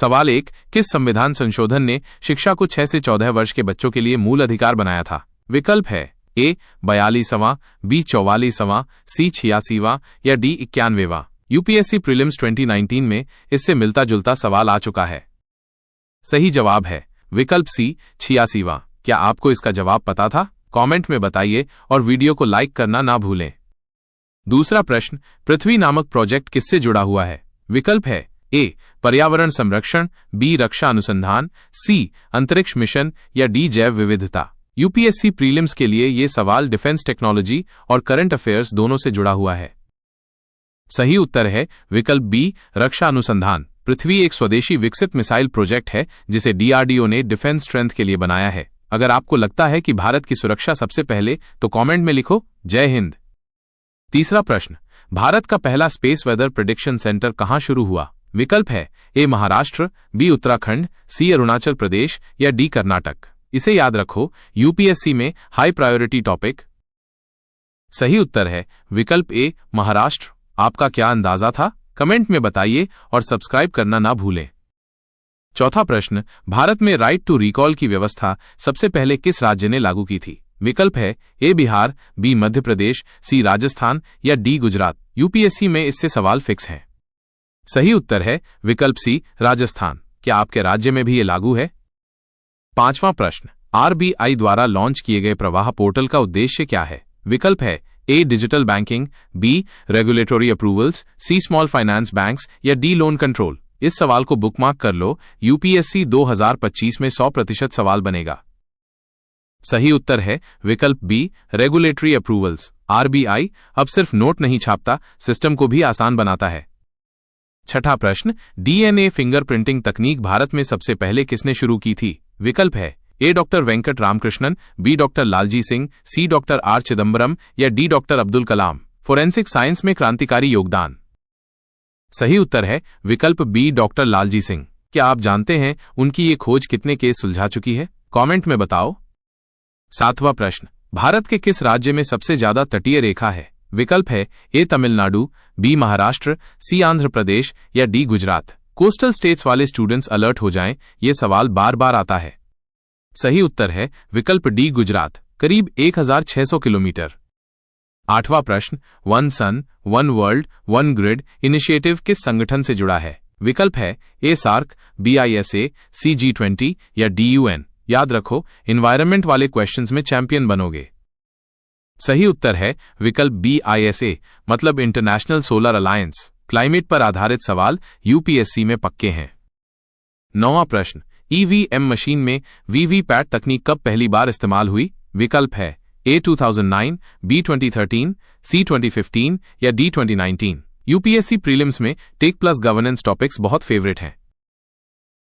सवाल 1, किस संविधान संशोधन ने शिक्षा को 6 से 14 वर्ष के बच्चों के लिए मूल अधिकार बनाया था? विकल्प है ए 42वां, बी 44वां, सी 86वां या डी 91वां। यूपीएससी प्रीलिम्स 2019 में इससे मिलता जुलता सवाल आ चुका है। सही जवाब है विकल्प सी 86वां। क्या आपको इसका जवाब पता था? कमेंट में बताइए और वीडियो को लाइक करना ना भूलें। दूसरा प्रश्न, पृथ्वी नामक प्रोजेक्ट किससे जुड़ा हुआ है? विकल्प है ए पर्यावरण संरक्षण, बी रक्षा अनुसंधान, सी अंतरिक्ष मिशन या डी जैव विविधता। यूपीएससी प्रीलिम्स के लिए ये सवाल डिफेंस टेक्नोलॉजी और करंट अफेयर्स दोनों से जुड़ा हुआ है। सही उत्तर है विकल्प बी रक्षा अनुसंधान। पृथ्वी एक स्वदेशी विकसित मिसाइल प्रोजेक्ट है जिसे डीआरडीओ ने डिफेंस स्ट्रेंथ के लिए बनाया है। अगर आपको लगता है कि भारत की सुरक्षा सबसे पहले तो कमेंट में लिखो जय हिंद। तीसरा प्रश्न, भारत का पहला स्पेस वेदर प्रेडिक्शन सेंटर कहां शुरू हुआ? विकल्प है ए महाराष्ट्र, बी उत्तराखंड, सी अरुणाचल प्रदेश या डी कर्नाटक। इसे याद रखो, यूपीएससी में हाई प्रायोरिटी टॉपिक। सही उत्तर है विकल्प ए महाराष्ट्र। आपका क्या अंदाजा था? कमेंट में बताइए और सब्सक्राइब करना ना भूलें। चौथा प्रश्न, भारत में राइट टू रिकॉल की व्यवस्था सबसे पहले किस राज्य ने लागू की थी? विकल्प है ए बिहार, बी मध्य प्रदेश, सी राजस्थान या डी गुजरात। यूपीएससी में इससे सवाल फिक्स है। सही उत्तर है विकल्प सी राजस्थान। क्या आपके राज्य में भी ये लागू है? पांचवां प्रश्न, आरबीआई द्वारा लॉन्च किए गए प्रवाह पोर्टल का उद्देश्य क्या है? विकल्प है A digital banking, B regulatory approvals, C small finance banks या डी लोन कंट्रोल। इस सवाल को बुकमार्क कर लो, यूपीएससी 2025 में 100% सवाल बनेगा। सही उत्तर है विकल्प बी रेगुलेटरी अप्रूवल्स। आरबीआई अब सिर्फ नोट नहीं छापता, सिस्टम को भी आसान बनाता है। छठा प्रश्न, डीएनए फिंगरप्रिंटिंग तकनीक भारत में सबसे पहले किसने शुरू की थी? विकल्प है A doctor Venkat Ramakrishnan, B doctor Lalji Singh, C doctor R Chidambaram या D doctor Abdul Kalam. Forensic science में क्रांतिकारी योगदान। सही उत्तर है विकल्प बी डॉक्टर लालजी सिंह। क्या आप जानते हैं उनकी ये खोज कितने केस सुलझा चुकी है? कमेंट में बताओ। सातवां प्रश्न, भारत के किस राज्य में सबसे ज्यादा तटीय रेखा है? विकल्प है ए तमिलनाडु, बी महाराष्ट्र, सी आंध्र प्रदेश या डी गुजरात। कोस्टल स्टेट्स वाले स्टूडेंट्स अलर्ट हो जाएं, ये सवाल बार बार आता है। सही उत्तर है विकल्प डी गुजरात, करीब 1600 किलोमीटर। आठवां प्रश्न, one sun one world one grid initiative किस संगठन से जुड़ा है? विकल्प है A SAARC, B ISA, C G20 या डी UN। याद रखो, एनवायरनमेंट वाले क्वेश्चंस में चैंपियन बनोगे। सही उत्तर है विकल्प बी ISA, मतलब इंटरनेशनल सोलर अलायंस। क्लाइमेट पर आधारित सवाल यूपीएससी में पक्के हैं। नौवां प्रश्न, ईवीएम मशीन में वीवीपैट तकनीक कब पहली बार इस्तेमाल हुई? विकल्प है ए 2009, बी 2013, सी 2015 या डी 2019। यूपीएससी प्रीलिम्स में टेक प्लस गवर्नेंस टॉपिक्स बहुत फेवरेट हैं।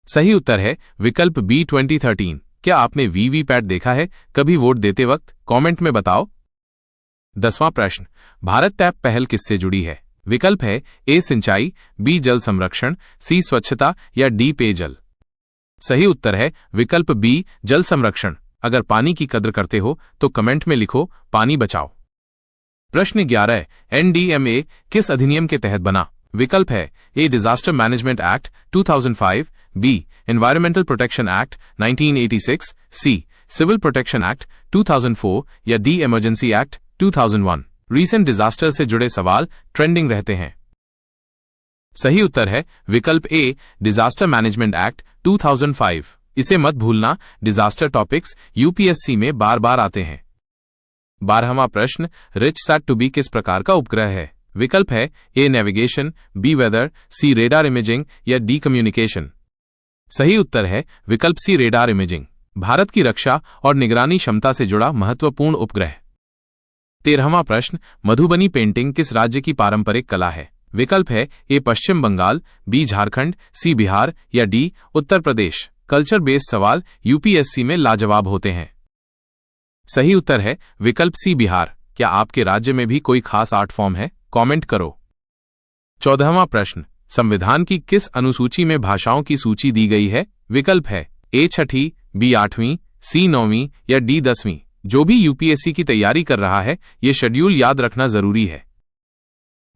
सही उत्तर है विकल्प बी 2013। क्या आपने वीवीपैट देखा है कभी वोट देते वक्त? कमेंट में बताओ। 10वां प्रश्न, भारत टैप पहल किससे जुड़ी है? विकल्प है ए सिंचाई, बी जल संरक्षण, सी स्वच्छता या डी पेयजल। सही उत्तर है विकल्प बी जल संरक्षण। अगर पानी की कद्र करते हो तो कमेंट में लिखो पानी बचाओ। प्रश्न 11, एनडीएमए किस अधिनियम के तहत बना? विकल्प है A disaster management act 2005, B environmental protection act 1986, C civil protection act 2004 या D emergency act 2001। Recent disaster से जुड़े सवाल ट्रेंडिंग रहते हैं। सही उत्तर है विकल्प ए डिजास्टर मैनेजमेंट एक्ट 2005। इसे मत भूलना, डिजास्टर टॉपिक्स यूपीएससी में बार बार आते हैं। 12वां प्रश्न, रिचसैट 2B किस प्रकार का उपग्रह है? विकल्प है ए नेविगेशन, बी वेदर, सी रेडार इमेजिंग या डी कम्युनिकेशन। सही उत्तर है विकल्प सी रेडार इमेजिंग। भारत की रक्षा और निगरानी क्षमता से जुड़ा महत्वपूर्ण उपग्रह। 13वां प्रश्न, मधुबनी पेंटिंग किस राज्य की पारंपरिक कला है? विकल्प है ए पश्चिम बंगाल, बी झारखंड, सी बिहार या D Uttar Pradesh. Culture based सवाल यूपीएससी में लाजवाब होते हैं। सही उत्तर है विकल्प सी बिहार। क्या आपके राज्य में भी कोई खास आर्ट फॉर्म है? कमेंट करो। 14वां प्रश्न, संविधान की किस अनुसूची में भाषाओं की सूची दी गई है? विकल्प है ए 6वीं, बी 8वीं, सी 9वीं या डी 10वीं। जो भी यूपीएससी की तैयारी कर रहा है ये शेड्यूल याद रखना जरूरी है।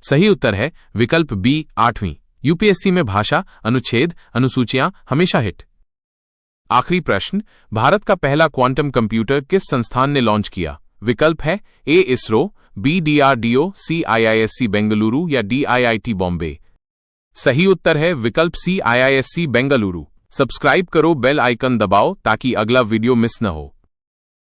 सही उत्तर है विकल्प बी 8वीं। यूपीएससी में भाषा, अनुच्छेद, अनुसूचियां हमेशा हिट। आखिरी प्रश्न, भारत का पहला क्वांटम कंप्यूटर किस संस्थान ने लॉन्च किया? विकल्प है ए इसरो, बी डीआरडीओ, सी आईआईएससी बेंगलुरु या डी आईआईटी बॉम्बे। सही उत्तर है विकल्प सी आईआईएससी बेंगलुरु। सब्सक्राइब करो, बेल आइकन दबाओ ताकि अगला वीडियो मिस न हो।